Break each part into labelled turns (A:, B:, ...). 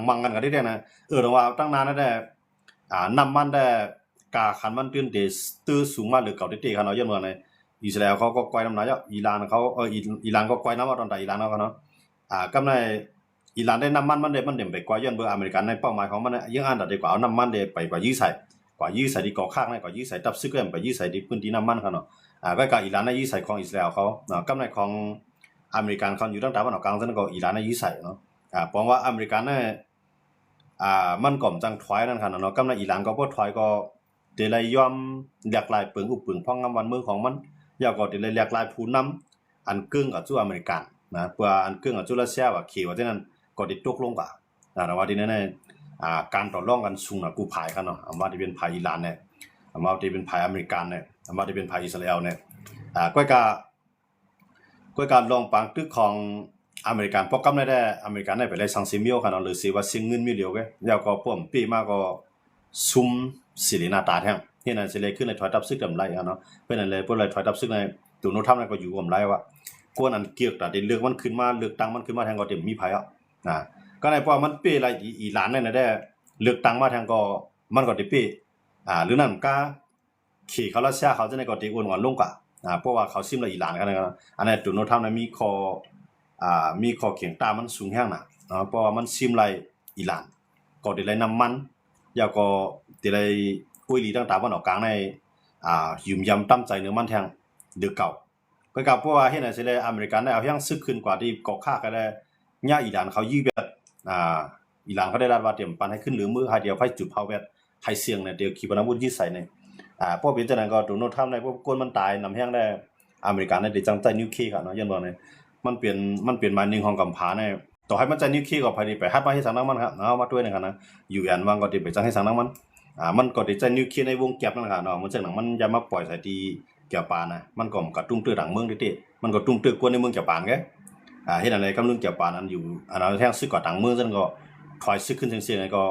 A: มังกันก็ได้นะแต่ว่าตั้งนานนั่นแหละนำมันได้กาขันมันตื่นเตตื้อสูงมาหรือเก่าได้กันเนาะยันว่าในอิสราเอลเขาก็ก้อยน้ำหนักอิหร่านเขาอิหร่านก็ก้อยน้ำมาตอนแต่อิหร่านเขาเนาะก็ในอิหร่านได้น้ำมันเด่นไปกว่ายันเบอร์อเมริกันในเป้าหมายของมันยังอันดับดีกว่าเอาน้ำมันเด่ไปกว่ายื้อใส่ที่ก่อข้างในกว่ายื้อใส่ตับซึกเล่มไปยื้อใส่ที่พื้นที่น้ำมันเขาเนาะก็กับอิหร่านในยื้อใส่ของอิสราเอลเขาก็ในของอเมริกันเขาอยู่ตั้งแต่วันออกกลางซึ่งก็อิหร่านในยื้อใส่เนาะเพราะว่าอเมริกันเนี่ยมันก่อมจังถอยนั่นค่ะเนาะก็ในอิหร่านก็พวกถอยก็เดลัยยอมเรียกลายเปิงอุปเปิงพ่องงำวันเมืองของมันยาวก็เดลัยเรียกลายผู้นำอันกึ่งกับจู้อเมริกันนะเพื่ออันกึ่งกับจู้รัสเซียว่าเขียวที่นั่นก็ติดตกลงกว่าแต่ว่าที่นั่นเนี่ยการต่อรองกันสูงนะกูภายกันเนาะอามาที่เป็นภายอิหร่านเนี่ยอามาที่เป็นภายอเมริกันเนี่ยอามาที่เป็นภายอิสราเอลเนี่ยก็การลองปังตึกของอเมริกันพวกกำเนิดได้อเมริกันได้ไปเลยสังสิมิโอกันเนาะหรือสิว่าสิ่งเงินมิเลียวก็ยาวก็ป้อมปีมากก็ซุ่มสิรินาตาแท้งที่นั่นสิเลยขึ้นในถอยทับซึกกำไรเนาะเป็นนั่นเลยพวกเลยถอยทับซึกในตัวโน้ตทำนั่นก็อยู่กำไรว่ากวนอันเกี่ยวกับเลือกมันขึ้นมาเลือกตั้งมันขึ้นมาแทงก็เต็มมีภัยก็ในพอมันเป้อะไรอีหลานเนี่ยนะได้เลือกตั้งมาแทงก็มันก็ได้เป้หรือนั่นก็ขี่เขารัสเซียเขาจะในก็ตีอ้วนกว่าลงกว่าเพราะว่าเขาซิมละอีหลานกันนะอันนี้ตัวโน้ตทำนั้นมีคอเขียงตามันสูงแห้งนะเพราะว่ามันซิมไรอีหลานก็ได้ไรน้ำมันยาวก็ได้ไรอุ้ยลีต่างๆวันออกกลางในยุ่มยำตั้มใจเนื้อมันแทงเดือเก่าก็กับเพราะว่าเห็นอะไรเสร็จอเมริกันได้เอายังซึกขึ้นกว่าที่เกาะข้าก็ได้ย่าอีหลานเขายื้อแบบอีหลานเขาได้รัดว่าเตรียมปันให้ขึ้นหรือมือให้เดียวให้จุดเผาแบบให้เสียงเนี่ยเดียวขีปนาวุธยื้อใส่เนี่ยเพราะเป็นจังนั้นก็ตัวโน้ตทำในพวกก้นมันตายนำแห้งได้อเมริกันได้จังใจนิวเคลียร์ค่ะเนาะยันบอกเนี่ยมันเปลี่ยนมาหนึ่งของกำผาเนี่ยต่อให้มันใจนิวเคลียร์ก็ภายในไปฮัดมาให้สังนักมันครับเนาะมาด้วยนะครับนะอยู่อันวางก็ติดไปจังให้สังนักมันมันก็ติดใจนิวเคลียร์ในวงแก็บนั่นค่ะเนาะมันจากนั้นมันจะมาปล่อยใส่ที่เกี่ยวปานนะมันก็กระตุ้งเตื้อดังเมืองดิมันก็ตุ้งเตื้อกวนในเมืองเกี่ยวปานแกเห็นอะไรกำลังเกี่ยวปานอันอยู่อันนั้นแท่งซึกก่อดังเมืองซึ่งก็ถอยซึกขึ้นเสียงๆก็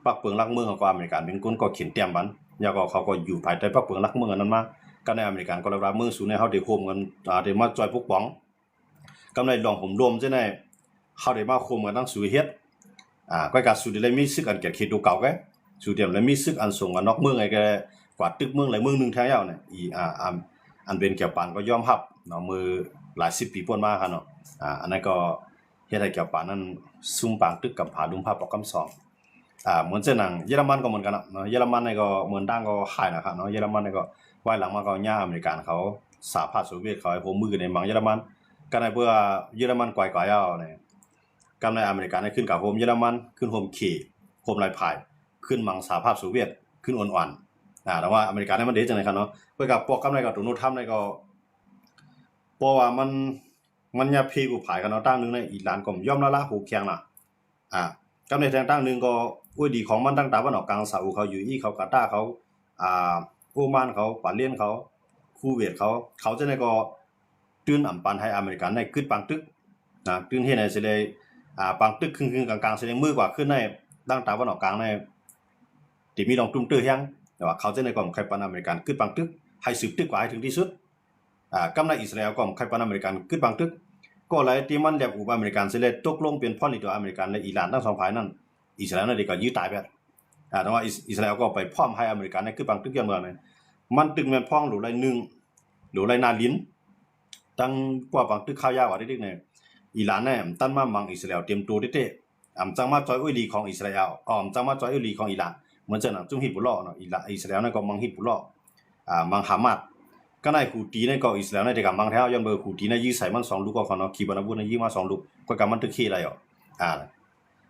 A: ปักเปิงรักเมืองของอเมริกันเป็นคนก็เขียนเตรียมบันยาก็เขาก็อยู่ภายใต้ปักเปิงรักเมืองนั้นมาก็ในอเมริกันก็รับเมืองสูงในเขาได้โฮมกันได้มาจอยพวกป๋องกำไรลองผมรวมใช่ไหมเขาได้มาโฮมกันตั้งสูเฮ็ดก็การสูดได้มีซึกอันเกิดคิดดูเก่าแกสูดเดียวเลยมีซึกอันส่งกันนอกเมืองไงแกกว่าตึกเมืองหลายเมืองนึงแท้ยาวเนี่ยอันเป็นเกี่ยวปานก็ยอมรับเนาะมือหลาย10 ปีป่นมาครับเนาะอันนั้นก็เฮ็ดให้เกี่ยวปานนั้นซุ่มปางตึกกับผาลุงภาพปอกกำสองเหมือนเจ้าหนังเยอรมันก็เหมือนกันเนาะเยอรมันนี่ก็เหมือนดังก็หายนะครับเนาะเยอรมันนี่ก็ไว้หลังมาก็ย่าอเมริกันเขาสหภาพโซเวียตเขาให้โฮมมือในมังเยอรมันก็ในเพื่อเยอรมันก่อยๆเอาเนี่ยกำในอเมริกันได้ขึ้นกับโฮมเยอรมันขึ้นโฮมขี่โฮมลายพายขึ้นมังสหภาพโซเวียตขึ้นอ่อนๆแต่ว่าอเมริกันนี่มันเด็ดจังได๋ครับเนาะเพื่อกับพวกกำในก็ตัวโน้ตทำนี่ก็เพราะว่ามันยาเพกูผายกันเนาะตั้งนึงในอีหลานก็ยอมละหูแข็งน่ะกำในแทงตั้งนึงก็อุ้ยดีของมันตั้งตาวันออกกลางซาอุเขาอยู่อีเขากาตาร์เขาโอมานเขาปาเลนเขาคูเวตเขาจะได้ก็ตื่นอำปันให้อเมริกันในขึ้นปังตึกตื่นเฮ็ดให้สิเลยปังตึกครึ่งๆกลางๆสิได้มือกว่าขึ้นในตั้งตาวันออกกลางในที่มีดองตุ้มตื้อแฮงแต่ว่าเขาจะได้ก็ใครปันอเมริกันขึ้นปังตึกให้สืบตึกกว่าให้ถึงที่สุดกำในอิสราเอลก็ใครปันอเมริกันขึ้นปังตึกก็เลยที่มันเรียกอุบอเมริกันสิเลยตกลงเป็นพอลิตัวอเมริกันและอิหร่านทั้งสองฝ่ายนั้นอิสราเอลนั่นก็ยื้อตายไปแต่ว่าอิสราเอลก็ไปพร้อมให้อเมริกันในขึ้นปังตึกอย่างเมืองนั้นมันตึกแม่นพ้องหรือไร1หรือไรนาลิ้นตั้งกว่าปังตึกข้าวยาวว่าดิเนี่ยอิหร่านเนี่ยตั้นมามังอิสราเอลเตรียมตัวดิจังมาจอยอุ้ยลีของอิสราเอลจังมาจอยอุ้ยลีของอิหร่านเหมือนจังนั้นจุ่มฮิบุลลอฮ์เนาะอิสราเอลนั่นก็มังฮิบุลลอฮ์มังฮามาสก็ในฮูตีนั่นก็อิสราเอลนั่นได้กับมังแท้ย้อนเบอร์ฮูตีนั่นยื้อใส่มัน2ลูกก็เขาเนาะขีปนาวุธนั่นยื้อมา2ลูกก็กับมันตึกขี้อะไร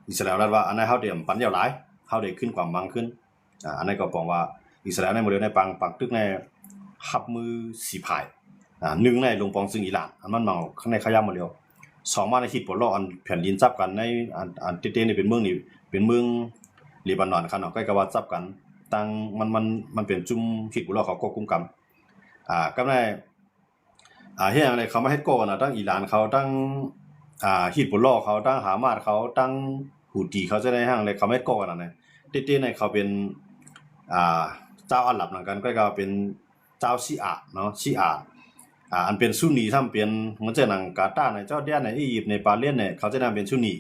A: อิสราเอลรัฐว่าอันนั้นเฮาเตรียมปันยาวหลายเฮาได้ขึ้นความมังขึ้นอันนั้นก็บอกว่าอิสราเอลในโมเดลในปังตึกในหับมือสีพาย1ในลงปองซึ่งอิหร่านอันมันมาข้างในขยามมาแล้ว2มาในฮิตบ่ลออันแผ่นดินจับกันในอันเต้ๆนี่เป็นเมืองเลบานอนคั่นเนาะใกล้กับว่าจับกันตั้งมันเป็นจุ่มฮิตบ่ลอเขาก็กุมกันก็ได้เฮ็ดอะไรเขามาเฮ็ดก่อกันตั้งอิหร่านเขาตั้งฮิตบ่ลอเขาตั้งฮามาสเขาตั้งฮูตีเขาจะได้ห้างเลยเขาไม่ก่อกันน่ะเต้ๆในเขาเป็นเจ้าอาหรับนั่นกันก็เป็นเจ้าชีอะเนาะชีอะอันเป็นซุนนีทำเป็นเหมือนจะหนังกาตาร์ในจอร์แดนในอียิปต์ในบาห์เรนเนี่ยเขาจะนำเป็นซุนนี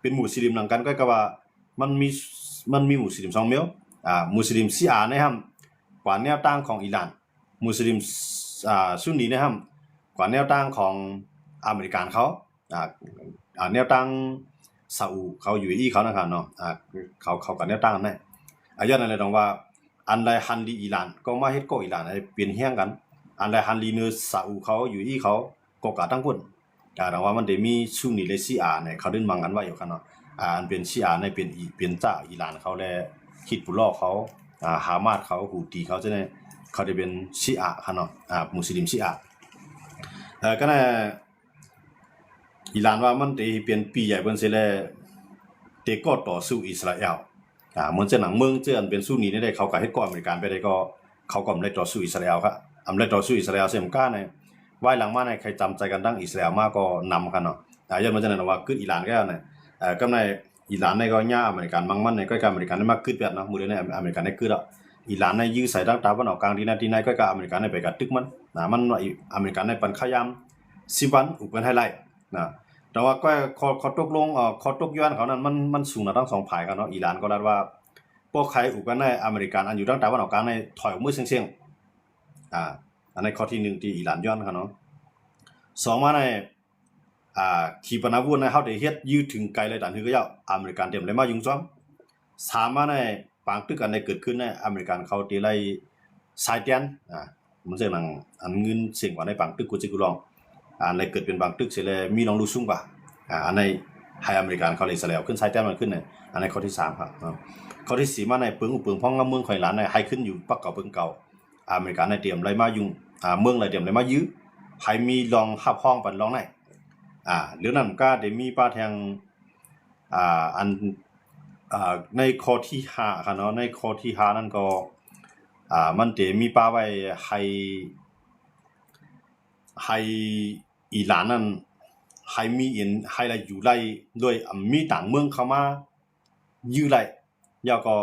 A: เป็นมุสลิมนั่นกันก็ว่า มันมีมันมีมุสลิม2เมียวมุสลิมชีอะห์นะครับกว่าแนวตั้งของอิหร่านมุสลิมซุนนีนะครับกว่าแนวตั้งของอเมริกันเขาแนวตั้งซาอุเขาอยู่อีเขานะครับเนาะเขากับแนวตั้งนั่นแหละย้อนนั่นเลยตรงว่าอันใดฮันดีอิหร่านก็มาเฮ็ดก็อิหร่านให้เปลี่ยนเฮียงกันอันใดฮันดีเนอซาอุเขาอยู่อีเขาก็กะทั้งพุ่นแต่ว่ามันได้มีซุนนีและชีอะห์เนี่ยเขาดึงมังกันไว้อยู่กันเนาะอันเป็นชีอะห์ในเป็นจ้าอิหร่านเขาและฮิซบุลลอฮ์เขาฮามาสเขาฮูตีเขาจะเนี่ยเขาได้เป็นชีอะห์ครับเนาะมุสลิมชีอะห์ก็น่ะอิหร่านว่ามันได้เป็นปีใหญ่เบิ่นสิแลเตก็ต่อสู้อิสราเอลเหมือนจะหนังเมืองเจออันเป็นซุนนีได้เขาก็เฮ็ดก่ออเมริกันไปได้ก็เขาก็ได้ต่อสู้อิสราเอลครับได้ต่อสู้อิสราเอลเสียมก้าในไว้หลังมาในใครจำใจกันตั้งอิสราเอลมาก็นำกันเนาะย้อนมาจากนั้นว่าคืออิหร่านก็เนี่ยก็ในอิหร่านในก็ย่าอเมริกันบางมันในก็อเมริกันได้มากขึ้นแบบนะมื้อนี้อเมริกันได้ขึ้นแล้วอิหร่านในยื้อใส่ตั้งตาวันออกกลางที่ไหนก็อเมริกันได้ไปกับตึกมันมันอเมริกันในปันขยาม10วันอุปไฮไลท์นะแต่ว่าก็ขอตกลงขอตกย้อนเขานั้นมันสูงนะทั้ง2ฝ่ายกันเนาะอิหร่านก็รัดว่าพวกใครอุปกันในอเมริกันอันอยู่ตั้งตาวันออกกลางในถอยมือเสี่ยงอันในข้อที่1ที่อิหร่านย้อนกันเนาะ2มาในขีปนาวุธในเฮาได้เฮ็ดยืดถึงไกลเลยดันคือก็ยาวอเมริกันเต็มเลยมายุ่งซ้อม3มาในปางตึกกันได้เกิดขึ้นในอเมริกันเขาตีไล่สายเตียนมันจะหนังอันเงินเสียงว่าในปางตึกกูจิกูลองในเกิดเป็นบางตึกเสียเลยมีน้องดูซุ่งป่ะอันในให้อเมริกันเขาเลยเสลียวขึ้นสายเตียนมันขึ้นในอันในข้อที่3ครับข้อที่4มาในปึงอุปึงพ้องกับเมืองข่อยหลานในให้ขึ้นอยู่ปักเก่าปึงเก่าอเมริกันในเตรียมไล่มายุ่งเมืองเลยเตรียมไล่มายื้อให้มีรองหับห้องปันรองในหรือนั่นก็ได้มีป้าแทงอันในข้อที่5ค่ะเนาะในข้อที่5นั่นก็มันจะมีป้าไว้ให้อิหร่านนั้นให้มีให้ละอยู่ไล่ด้วยมีต่างเมืองเข้ามายื้อไล่แล้วก็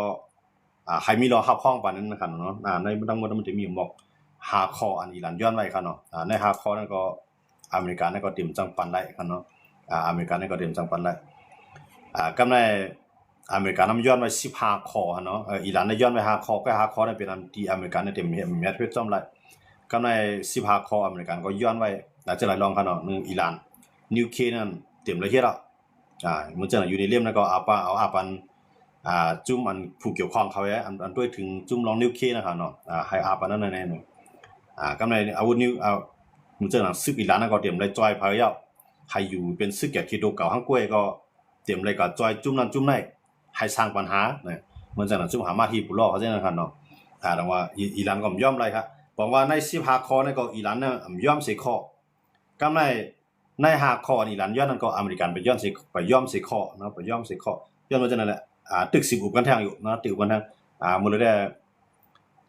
A: ให้มีรอหับห้องปานนั้นนะครับเนาะในทั้งหมดมันจะมีบอก5ข้ออันอิหร่านย้อนไว้ครับเนาะใน5ข้อนั้นก็อเมริกันก็เตรียมจังปันไล่ครับเนาะอเมริกันก็เตรียมจังปันไล่กำในอเมริกันนำย้อนไว้15ข้อเนาะอิหร่านได้ย้อนไว้5ข้อก็5ข้อนั้นเป็นอันที่อเมริกันเตรียมเฮ็ดจอมไล่กำใน15ข้ออเมริกันก็ย้อนไว้แล้วจะไล่ลองครับเนาะ1อิหร่านนิวเคลียร์นั้นเตรียมละเอียดแล้วมันจะอยู่ในเล่มแล้วก็เอาปันจุ่มอันผู้เกี่ยวข้องเขาอันด้วยถึงจุ่มลองนิวเคลียร์นะครับเนาะให้ปันนั้นแน่ๆกำในอาวุธนิวมันจะหนังซึกอิหร่านก็เตรียมไล่จอยพายาวให้อยู่เป็นซึกแก่คิโดเก่าฮังก้วยก็เตรียมไล่ก็จอยจุ่มนั้นจุ่มไหนให้สร้างปัญหาเนี่ยมันจะหนังจุ่มหามาที่ปุโรเขาใช่นะครับเนาะแต่ว่าอิหร่านก็ย่อมไล่ครับบอกว่าใน15ข้อนี่ก็อิหร่านเนี่ยย่อม10ข้อกำใน5ข้ออิหร่านย้อนนั้นก็อเมริกันไปย่อม10ข้อเนาะไปย่อม10ข้อย้อนว่าจังนั้นแหละตึก10อุปกันทางอยู่เนาะตึกอุปกันทางมื้อละได้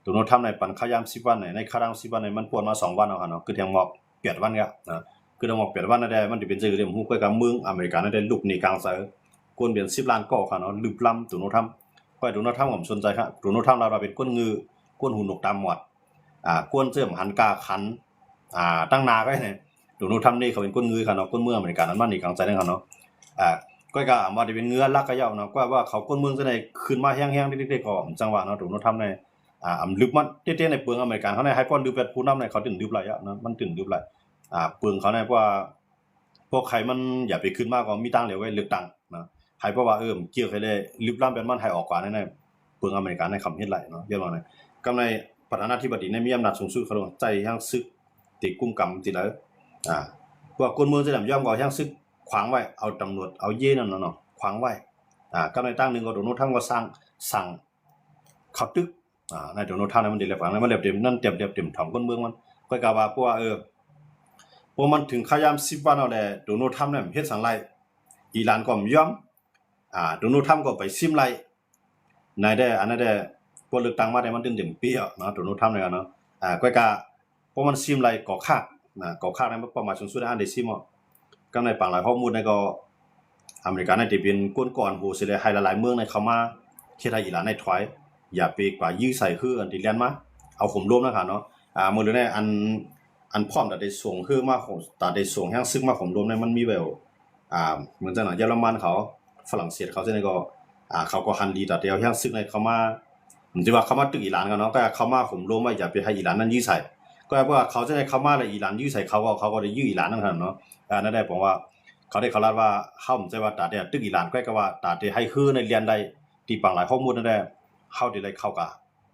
A: ตัวโน้ตทำในปันขยาม10วันในคาราง10วันในมันปวนมา2วันเอาเนาะคือแทงหมอก8วันก็นะคือแทงหมอก8วันได้มันสิเป็นซื่อเรื่องฮู้ค่อยกับเมืองอเมริกันได้ลุกหนีกลางไสกวนเปลี่ยน10ล้านก่อค่ะเนาะลึกล้ำตัวโน้ตทำค่อยตัวโน้ตทำผมสนใจครับตัวโน้ตทำเราเป็นก้นงือกวนหูนกตามหมวดกวนเสื่อมหันกาขันตั้งนาก็เนี่ยตัวโน้ตทำนี่เขาเป็นก้นงือค่ะเนาะก้นเมืองอเมริกันนั้นมันนี่กลางไสนั่นค่ะเนาะก็ว่าได้เป็นเงือลักก็ยาวเนาะก็ว่าเขาก้นเมืองจังได๋ขึ้นมาแห้งๆเด็กๆก็จังหวะเนาะตัวโน้ตทำในลึกมันเตี้ยๆในเปลืองอเมริกันเขาในให้ป้อนลึกแบบผู้นำในเขาถึงลึกหลายอ่ะนะมันถึงลึกหลายเปลืองเขาในว่าพวกใครมันอย่าไปขึ้นมากก็มีตังเหลือไว้เลือกตั้งนะให้เพราะว่าเกี่ยวให้เลยลึกล้ำเป็นมันให้ออกกว่าในเปลืองอเมริกันในคำเฮ็ดหลายเนาะเยอะมากเลยกำในประธานาธิบดีในมีอำนาจสูงสุดเขาใจยังซึกติกุมกำติแล้วพวกคนเมืองจะย่อมก็ยังซึกขวางไว้เอาตำรวจเอาเย่นั่นเนาะขวางไว้กำในตั้งนึงก็โดนทั้งก็สั่งขับตึกในโดนท่านั้นมันดีแล้วฝังแล้วมันเต็มนั่นเต็มถ่อมก้นเมืองมันก็กะว่าพวกพวกมันถึงขยาม10วันเอาแลโดนทำเนี่ยเฮ็ดสังไลอิหร่านก็ยอมโดนทำก็ไปซิมไลนายได้อันนั้นได้พวกเลือกตั้งมาได้มันเต็มปีอ่ะเนาะโดนทำเนี่ยเนาะก็กะพวกมันซิมไลก่อคากก่อคากนั้นประมาณสุดๆอันได้ซิมอ่ะก็ในปังหลายข้อมูลในก็อเมริกันในที่เป็นก้นก่อนโหสิได้ให้หลายๆเมืองในเข้ามาเฮ็ดให้อิหร่านในถอยอย่าไปกว่ายื้อใส่คืออันที่เรียนมาเอาผมรวมนะครับเนาะมื้อนี้อันพร้อมแต่ได้ส่งคือมาของแต่ได้ส่งแฮงซึกมาผมรวมในมันมีแววเหมือนจังหนังเยอรมันเขาฝรั่งเศสเขาจังได๋ก็ เขาก็ฮันดีแต่เดียวยังซึกในเขามาผมจะว่าเขามาตึกอิหร่านกันเนาะก็เขามาผมรู้ว่าอย่าไปให้อิหร่านนั้นยื้อใส่ก็เพราะว่าเขาจะให้เขามาเลยอิหร่านยื้อใส่เขาก็ได้ยื้ออิหร่านนั่นเนาะนั่นได้ผมว่าเขาได้เขาลาดว่าเขาผมจะว่าตาเดียตึกอิหร่านก็ว่าตาเดียให้ฮื้อในเรียนได้ตีปังหลายข้อมูลนั่นได้เขาได้เข้ากะ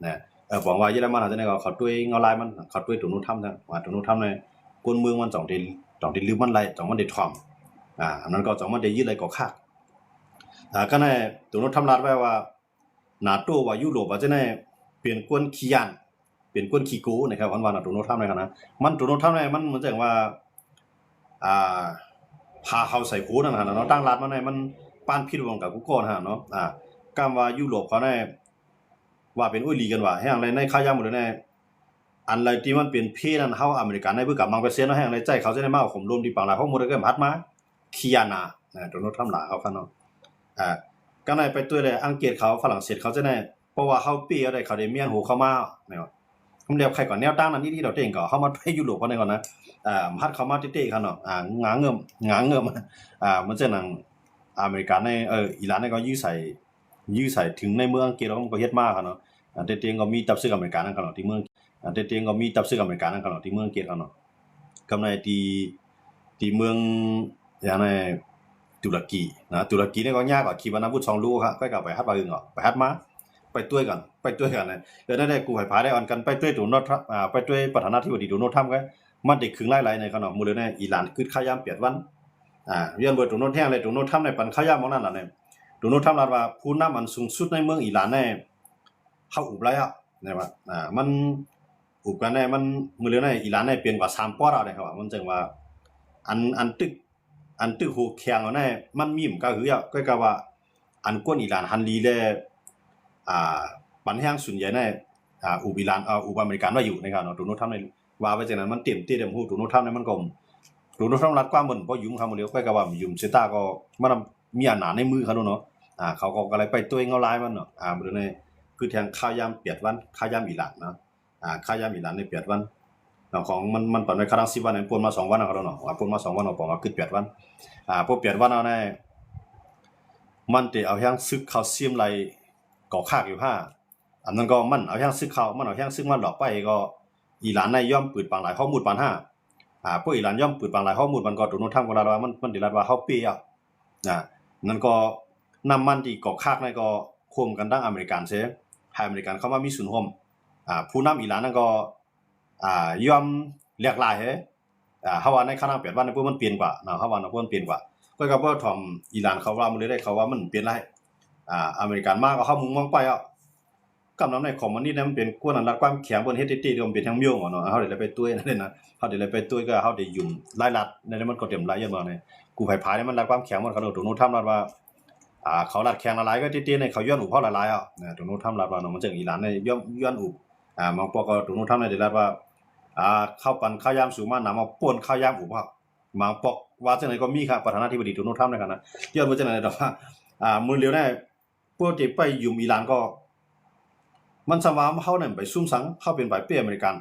A: นะบอกว่าเยอรมันอาจจะเนี่ยเขาด้วยเงาลายมันเขาด้วยตัวนู้นทำนะว่าตัวนู้นทำในกวนเมืองมันต้องได้ลืมมันไรต้องมันได้ทอมอันนั้นก็ต้องมันได้ยื้อไรก็คาดก็ในตัวนู้นทำลาดไว้ว่านาโต้ว่ายุโรปว่าจะเนี่ยเปลี่ยนกวนขี้ยันเปลี่ยนกวนขี้กูนะครับวันตัวนู้นทำในขณะมันตัวนู้นทำในมันเหมือนจะว่าพาเขาใส่หูนั่นนะเนาะตั้งรัฐมาในมันป้านพิษวงกับกูโก้นะเนาะกำว่ายุโรปเขาในว่าเป็นอุ้ยลีกันว่าแห่งไรในข้าย่าหมดเลยในอันไรที่มันเป็นเพนั้นเฮาอเมริกันในเพื่อกับมังเปอร์เซ็นต์แห่งไรใจเขาจะได้มาข่มรวมที่ปังหลายข้อมูลก็พัดมาคียานาตัวนู้นทำหลาเขาคันเนาะก็ในไปตัวเลยอังกฤษเขาฝรั่งเศสเขาจะได้เพราะว่าเขาปีอะไรเขาได้เมียนหูเข้ามาเนี่ยผมเรียกใครก่อนแนวตั้งนั้นที่เราเต่งก่อนเข้ามาไปยุโรปเขาในก่อนนะพัดเข้ามาเต้ๆคันเนาะงาเงิมมันจะนั่งอเมริกันในอิหร่านในก็ยื้อใส่ถึงในเมืองอังกฤษแล้วมันก็เฮ็ดมากคันเนาะเต้ๆก็มีตับซึกอเมริกันนั่นคันเนาะที่เมืองเต้ๆก็มีตับซึกอเมริกันนั่นคันเนาะที่เมืองอังกฤษคันเนาะกำในที่เมืองอย่างในตุรกีนะตุรกีนี่ก็ยากกว่าขีปนาวุธ2ลูกครับก็กลับไปฮัดมาอึงไปฮัดมาไปด้วยกันนะแล้วนั่นได้กูให้พาได้อ่อนกันไปด้วยโดนัลด์ทรัมป์ไปด้วยประธานาธิบดีโดนัลด์ทรัมป์ก็มันได้ครึ่งหลายๆในขณะมื้อนี้อิหร่านคือข้ายามเปียดวันเรียนบ่โดนัลด์แท้เลยโดนัลด์ทรัมป์ในปันข้ายามมองนั่นน่ะเนี่ยโดนัลด์ทรัมป์ลาว่าผู้นำอันสูงสุดในเมืองอิหร่านเนี่ยเฮาอุบหลายอ่ะนะว่ามันอุบกันได้มันมื้อนี้อิหร่านเนี่ยเปลี่ยนกว่า3ปอดอ่ะนะครับมันจังว่าอันตึกหูแข็งเอาแน่มันมีมก็คือก็ว่าอันกวนอิหร่านฮันลีแลปันแห่งส่วนใหญ่ในอุบอิหร่านอุบอเมริกันว่าอยู่นะครับเนาะโดนัลด์ทรัมป์ในว่าไว้จังนั้นมันเต็มที่เต็มหูโดนัลด์ทรัมป์ในมันก็โดนัลด์ทรัมป์รัดกว่ามันบ่ยุ่มคำเดียวก็ว่ายุ่มเสตาก็มันมีอำนาจในมือเขาเนาะเขาก็เลยไปตัวเงาลายมันเนาะมื้อนี้คือแทงข้ายามเปียดวันข้ายามอิหร่านนะข้ายามอิหร่านในเปียดวันของมันปานไว้ครั้ง10วันปนมา2วันเอาเนาะว่าปนมา2วันเอาปอมาคือ8วันพวก8วันเอาแน่มันสิเอาแฮงซึกเข้าเสียมไหลก่อคากอยู่อันนั้นก็มันเอาแฮงซึกเข้ามันเอาแฮงซึกมันหลอกไปก็อิหร่านในย่อมปืดปังหลายข้อมูลปัน5พวกอิหร่านย่อมปืดปังหลายข้อมูลมันก็โดนทำก็ลาว่ามันได้รัดว่าเฮาเปียนั่นก็นำมันที่ก่อคากในก็ควมกันดังอเมริกันเสียให้อเมริกันเข้ามามีส่วนร่วมผู้นำอิหร่านนั่นก็ยอมเรียกหลายเฮาว่าในคณะ8วันนั้นพวกมันเปลี่ยนกว่าเนาะเฮาว่าพวกมันเปลี่ยนกว่าก็บ่ถ่อมอิหร่านเขาว่ามันเลยได้เขาว่ามันเปลี่ยนหลายอเมริกันมาก็เฮามุงมองไปกำนำในของมันนี่มันเป็นกวนอันรัดความแข็งบนเฮ็ดติๆมันเป็นทางเมียวเนาะเฮาได้ไปตุ้ยนั่นนะเฮาได้ไปตุ้ยก็เฮาได้ยุ่มหลายรัดในนั้นมันก็เต็มหลายอย่างบ่เนี่ยกูไผพายมันรัดความแข็งมันเขาโดนทำรัดว่าเขารัดแข็งละลายก็ติๆในเขาย้อนอุบเฮาละลายโดนทำรัดว่าเนาะมันจังอิหร่านในย้อนอุบบางปอก็โดนทำในได้รัดว่าข้าวปั้นข้าวยามสูงมานำมาป่นข้าวยามอุบว่าบางปอกว่าจังได๋ก็มีครับประธานาธิบดีโดนัลด์ทรัมป์ในกันนะย้อนว่าจังได๋ดอกว่ามื้อเร็วเนี่ยพวกที่ไปยุ่มอิหร่านก็มันสว่าเฮานั่นไปซุ่มสังเฮาเป็นฝ่ายเป้อเมริกัน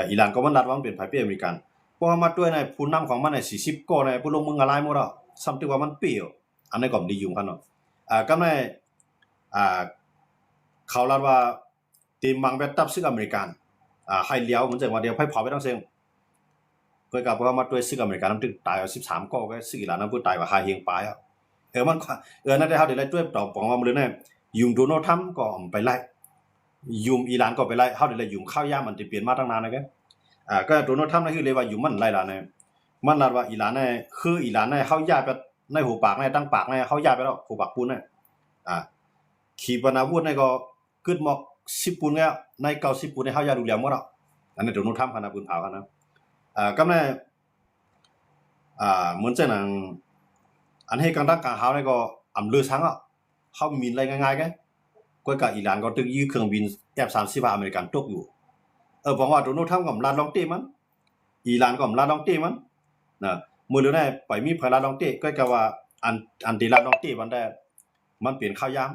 A: อิหร่านก็มันรัดว่ามันเป็นฝ่ายเป้อเมริกันเพราะว่ามาด้วยในผู้นำของมันใน40ก็ในผู้ลงมือหลายหมดอ่ะซ้ำที่ว่ามันเปรี้ยวอันนี้ก็ดีอยู่คั่นเนาะก็ในเขารัดว่าทีมบางแบบตับซึกอเมริกันให้เลี้ยวมันจังว่าเดียวไผเผาไปทั้งเสียงก็กับว่ามาด้วยซึกอเมริกันมันถึงตายเอา13ก็ซึกอิหร่านนั้นผู้ตายว่าหาเฮียงปลายมันนั่นได้เฮาได้ไล่ด้วยตอบปองว่ามื้อนี้ยุ่มโดนัลด์ทรัมป์ก็ไปไล่ยุ่มอิหร่านก็ไปไล่เฮาได้ไล่ยุ่มข้าวยามมันสิเปลี่ยนมาตั้งนานแล้วก็โดนัลด์ทรัมป์นั่นคือเลยว่ายุ่มมันไล่ล่ะเนี่ยมันนัดว่าอิหร่านเนี่ยคืออิหร่านเนี่ยเฮาย้ายไปในหูปากเนี่ยตั้งปากเนี่ยเฮาย้ายไปแล้วหูปากปูนเนี่ยขีปนาวุธเนี่ยก็กึดหมอก10ปูนแล้วใน90ปูนเนี่ยเฮาย้ายดูแลหมดแล้วอันนี้โดนัลด์ทรัมป์คั่นนะปืนเผาคั่นนะก็เนี่ยเหมือนจังนั้นอันให้กันตั้งกลางเฮาเนี่ยก็อำเลือสังอ่ะเฮามีอะไรง่ายๆแกก็กับอิหร่านก็ตึกยื้อเครื่องบิน F-35 อเมริกันตกอยู่บอกว่าโดนัลด์ทรัมป์ก็ลาดลองเต้มันอิหร่านก็ลาดลองเต้มันนะมื้อแล้วเนี่ยไปมีไผลาดลองเต้ก็กับว่าอันที่ลาดลองเต้มันได้มันเปลี่ยนข้าวยาม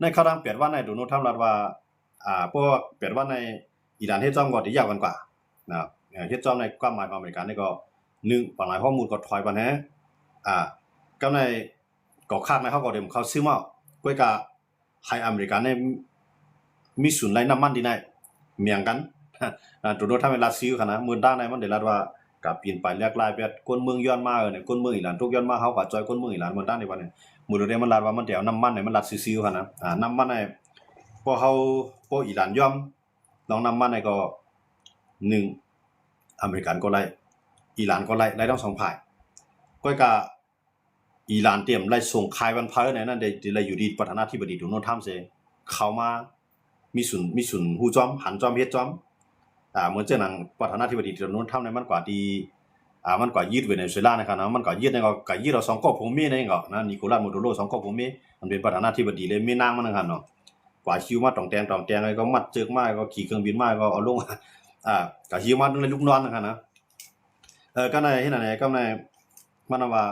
A: ในข้าวดัง8วันในโดนัลด์ทรัมป์ลาดว่าพวก8วันในอิหร่านเฮ็ดจ้องก็สิยาวกันกว่านะเฮ็ดจ้องในความหมายของอเมริกันนี่ก็1บางหลายข้อมูลก็ถอยบันแฮก็ในก็คาดในเขาก็เดิมเขาซื้อมา ก็กะให้อเมริกันเนี่ยมีศูนย์ไรน้ำมันที่ไหนเมียงกันตัวโน้ตถ้าเป็นรัสเซียขนาดมือด้านไหนมันเดี๋ยวรัดว่ากับปีนไปเรียกลายแบบก้นเมืองย้อนมาเนี่ยก้นเมืองอิหร่านทุกย้อนมาเขากับจอยก้นเมืองอิหร่านมือด้านในวันเนี่ยมือเดียวมันรัดว่ามันเดี๋ยวน้ำมันเนี่ยมันรัดซิวๆขนาดน้ำมันเนี่ยพอเขาพออิหร่านย่อมลองน้ำมันเนี่ยก็หนึ่งอเมริกันก็ไล่อิหร่านก็ไล่ทั้งสองฝ่ายก็กะอิหร่านเตรียมไล่ส่งคายวันพายเนี่ยนั่นเดี๋ยวอยู่ดีประธานาธิบดีโดนัลด์ทรัมป์เสียเขามามีศูนย์หูจอมหันจอมเฮ็ดจอมเหมือนเจ้าหนังประธานาธิบดีโดนัลด์ทรัมป์เนี่ยมันกว่าดีมันกว่ายืดเวเนซุเอลานะครับนะมันกว่ายืดเนี่ยก็ยืดเราสองก๊กผมมีเนี่ยก็นะนิโคลัสมาดูโรสองก๊กผมมีมันเป็นประธานาธิบดีเลยมีนางมันนะครับเนาะกว่าคิวมาต่องแตงอะไรก็มัดเจิกมาก็ขี่เครื่องบินมาก็เอาลงก็คิวมาในลูกนอนนะครับนะก็ในที่ไหนก็ในมันว่า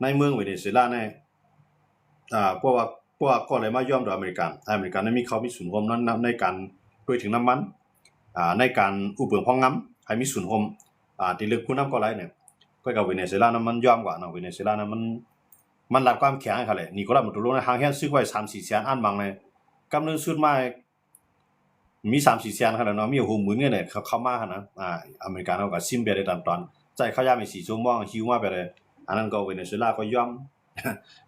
A: ในเมืองเวเนซุเอลาเนี่ยพวกก็เลยมาย่อมโดยอเมริกันนั้นมีเขามีศูนย์รวมนั้นในการด้วยถึงน้ำมันในการอุปเปิงพองน้ำให้มีศูนย์รวมที่ลึกคุณน้ำก็ไรเนี่ยก็กับเวเนซุเอลานั้นมันย่อมกว่าเนาะเวเนซุเอลานั้นมันรับความแข็งเขาเลยนี่ก็รับมาตัวลงในทางแห่งซื้อไว้3-4แสนอันบางเลยกำเนิดสุดมามี3-4แสนขนาดเนาะมี60,000เงี้ยเนี่ยเข้ามาขนาดอเมริกันเขาก็ซิมไปได้ตอนใจเขาย่าไม่4ชั่วโมงหิวมาไปเลยอันนั้นก็เวเนซุเอลาก็ย่อม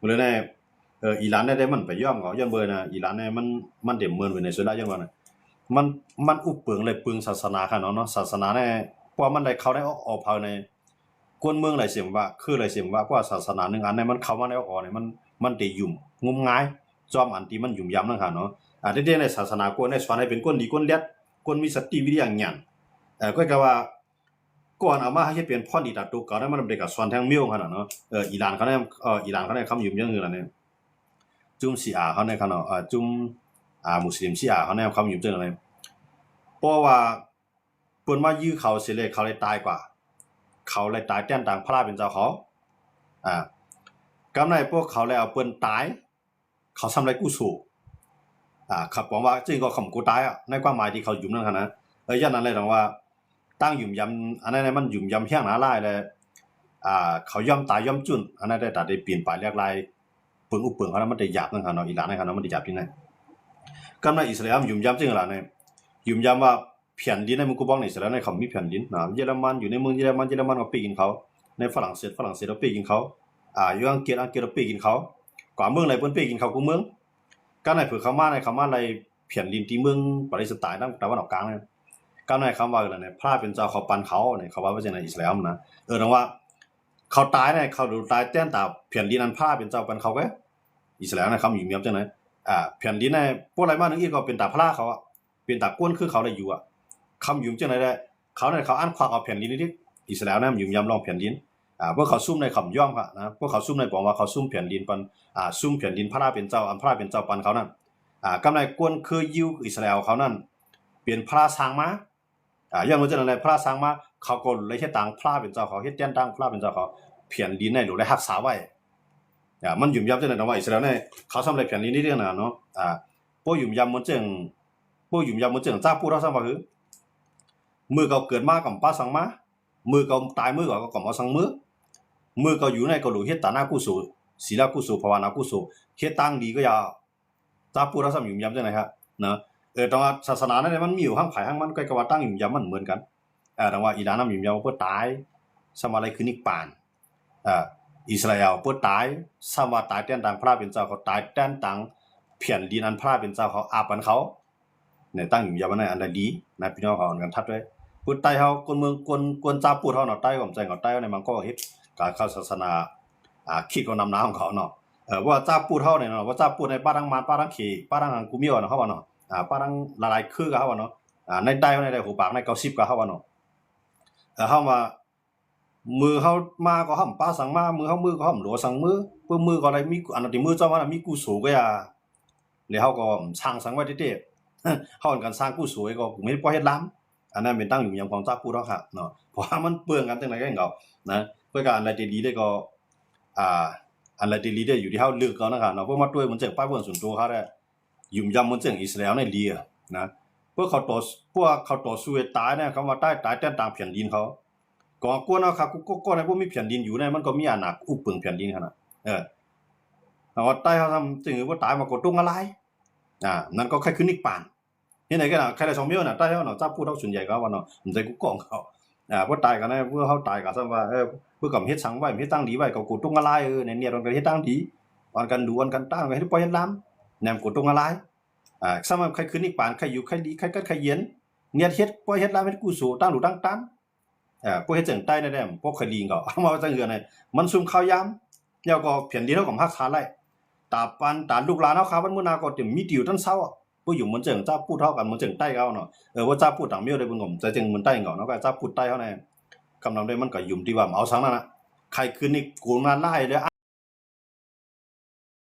A: เลยเนี่ยอิหร่านได้มันไปย่อมก็ย้อนเบอร์นะอิหร่านเนี่ยมันเต็มเมืองเวเนซุเอลาย้อนว่านะมันอุปเปิงเลยปึงศาสนาค่ะเนาะศาสนาเนี่ยเพราะมันได้เขาได้ออกภายในกวนเมืองหลายเสียงว่าคือหลายเสียงว่าเพราะศาสนานึงอันเนี่ยมันเข้ามาได้ออกเนี่ยมันได้ยุ่มงมงายจอมอันที่มันยุ่มยำนั่นค่ะเนาะเด็ดๆในศาสนากวนในสอนให้เป็นคนดีคนเลียดคนมีสติวิริยะญาณก็ว่าก่อนเอามาให้เป็นพ่อดีตัดตุกก็ได้มันเด็กกับสอนทางเมียวขนาดเนาะอิหร่านเขาเนี่ยคำยุ่มยังคืออะไรเนี่ยจุ่มชีอาเขาเนี่ยเขาเนาะจุ่มมุสลิมชีอาเขาเนี่ยคำยุ่มจังอะไรเพราะว่าเปิ้นมายื้อเขาเสียเลยเขาเลยตายกว่าเขาเลยตายแต้นต่างพระเป็นเจ้าเขากำในพวกเขาเลยเอาเปิ้นตายเขาทำอะไรกู้สู้ขับบอกว่าจริงก็ขำกูตายในความหมายที่เขายุ่มนั่นค่ะนะยันนั้นเลยตรงว่าตั้งยุ่มยำอันนั้นมันยุ่มยำเพียงหนาลายเลยเขาย่อมตายย่อมจุนอันนั้นได้ตัดได้เปลี่ยนไปเรียกลายเปิงอุปเปิงเขานั้นมันได้หยาบนั่นค่ะเนาะอิหร่านนั่นค่ะเนาะมันได้หยาบที่ไหนกำในอิสราเอลยุ่มยำจริงเหรอเนี่ยยุ่มยำว่าแผ่นดินในมุกบ้องในอิสราเอลในเขามีแผ่นดินเยอรมันอยู่ในเมืองเยอรมันก็ไปกินเขาในฝรั่งเศสเราไปกินเขาอยู่อังกฤษเราไปกินเขากว่าเมืองไหนเพิ่นไปกินเขากูเมืองก็ในเผื่อเขามาในแผ่นดินที่เมืองปาเลสไตน์ตั้งแต่วันออกกลางเนี่ยก็ในคำว่าอะไรเนี่ยพระเป็นเจ้าเขาปันเขาเนี่ยเขาว่าว่าจะในอิสราเอลนะนะว่าเขาตายเนี่ยเขาดูตายแต้นตาแผ่นดินนั้นพระเป็นเจ้าปันเขาแกอิสราเอลนะคำอยู่เมียบจังไหนแผ่นดินในพวกอะไรมานึงอีกก็เป็นตาพระเขาเป็นตาก้นคือเขาได้อยู่คำยุ่มจังไหนได้เขาอันควักเอาแผ่นดินนี่อิสราเอลนะยุ่มยำลองแผ่นดินพวกเขาซุ่มในคำย่อมค่ะนะพวกเขาซุ่มในบอกว่าเขาซุ่มแผ่นดินปันซุ่มแผ่นดินพระเป็นเจ้าอันพระเป็นเจ้าปันเขานั่นกำไรกวนคือยิวอิสราเอลเขานั่นเปลี่ยนพระสร้างมาอย่างว่าจังไหนพระสร้างมาเขาก็เลยเฮ็ดต่างพระเป็นเจ้าเขาเฮ็ดแต้นต่างพระเป็นเจ้าเขาแผ่นดินในหรือได้รักษาไว้มันยุ่มยำจังไหนว่าอิสราเอลเนี่ยเขาทำอะไรแผ่นดินนี่เรื่องน่ะเนาะพวกยุ่มยำมันจังจ้าพูดเราซ้ำว่าคือมือเขาเกิดมากับป้าสังมามือเขาตายมือเขาก็มาสังมือเขาอยู่ในก็หลุเฮ็ดตาหน้ากุศลศีลกุศลภาวนากุศลเฮ็ดตั้งดีก็อย่าจ้าพูดเราซ้ำยุ่มยำจังไหนครับนะตรงว่าศาสนาเนี่ยมันมีอยู่ข้างไผ่ข้างมันก็ว่าตั้งยุ่มยำมันเหมือนกันตรงว่าอิหร่านนำยุ่มยำเพื่อตายสมาอะไรคือนิพพานอิสราเอลเพื่อตายสมาตายแต้นต่างพระเป็นเจ้าเขาตายแต้นต่างแผ่นดินอันพระเป็นเจ้าเขาอาบันเขาเนี่ยตั้งยุ่มยำมันอันใดดีนะพี่น้องเขากันทัดด้วยพูดใต้เขาคนเมืองคนจ้าพูดเขาเนาะใต้ก็ใจเขาใต้ในมันก็เฮ็ดการเข้าศาสนาคิดก็นำน้าของเขาเนาะว่าจ้าพูดเขาเนี่ยเนาะว่าจ้าพูดในป้ารังมานป้ารังขี่ป้ารังกูมีว่าเนาะเขาว่าเนาะป้ารังหลายๆคือกับเขาว่าเนาะในใต้ในหูปากใน90กับเขาว่าเนาะเขามามือเขามาก็ห้ำป้าสั่งมามือเขามือก็ห้ำหลัวสั่งมือเพื่อมือก็อะไรมีอันนั้นที่มือเจ้าว่ามีกูสูก็อย่าแล้วเขาก็ช่างสั่งไว้เด้ๆเขากันสร้างกูสูก็ไม่ได้ปล่อยเฮ็ดล้ำอันนั้นเป็นตั้งอยู่อย่างของจ้าพูดแล้วครับเนาะเพราะว่ามันเปลืองกันจังได๋ก็เก่านะเพื่อการอะไรดีได้ก็อะไรดีได้อยู่ที่เฮาเลือกเขานะครับเนาะพวกมาด้วยมันจังป้ายเบิ่งส่วนตัวเขาได้ยุ่มยำมันจังอิสราเอลในลีนะพวกเขาต่อสู้ตายเนี่ยเขามาตายแต้นต่างแผ่นดินเขาก็กวนเอาครับก็ในพวกมีแผ่นดินอยู่เนี่ยมันก็มีอาณาอุปเปิงแผ่นดินขนาด เอาใต้เขาทำจึงว่าตายมากดตุ้งอะไรนั่นก็แค่ขึ้นอีกปานที่ไหนกันใครได้สองเมียวน่ะใต้เขาเนาะเจ้าพูดเท่าส่วนใหญ่ก็ว่าเนาะมันใจกูกองเขาพวกตายกันนะเพื่อเขาตายกันซะว่าเพื่อกับเฮ็ดสังไว้เฮ็ดตั้งดีไว้ก็กดตุ้งอะไรเนี่ยมันก็เฮ็ดตั้งดีวันกันดูวันกันตั้งไว้ให้ปล่อยเฮ็ดล้ำแนมกดตุ้งอะไรซ้ำใครขึ้นอีกปานใครอยู่ใครดีใครกัดใครเย็นเนี่ยเฮ็ดปล่อยเฮ็ดล้ำเฮ็ดกูสู่ตั้งดูตั้งตันพวกเฮ็ดจังใต้นั่นแหละพวกเคยลีงก็เอามาจังเหือน่ะมันซุ่มข้าวยามแล้วก็เพียนดีเท่ากับฮักษาไล่ตาปันตาลูกหลานเฮาคาวันมื้อนาก็จะมีติวตั้นเช้าผู้อยู่เหมือนเจิงเจ้าพูดเท่ากันเหมือนเจิงใต้เขาเนาะว่าเจ้าพูดต่างเมียวได้บุญงมใจจึงเหมือนใต้เขาเนาะก็เจ้าพูดใต้เขาแน่กำลังได้มันก็ยุ่มที่ว่าเอาสังนั่นน่ะใครคืนนี่กูมาไล่เลย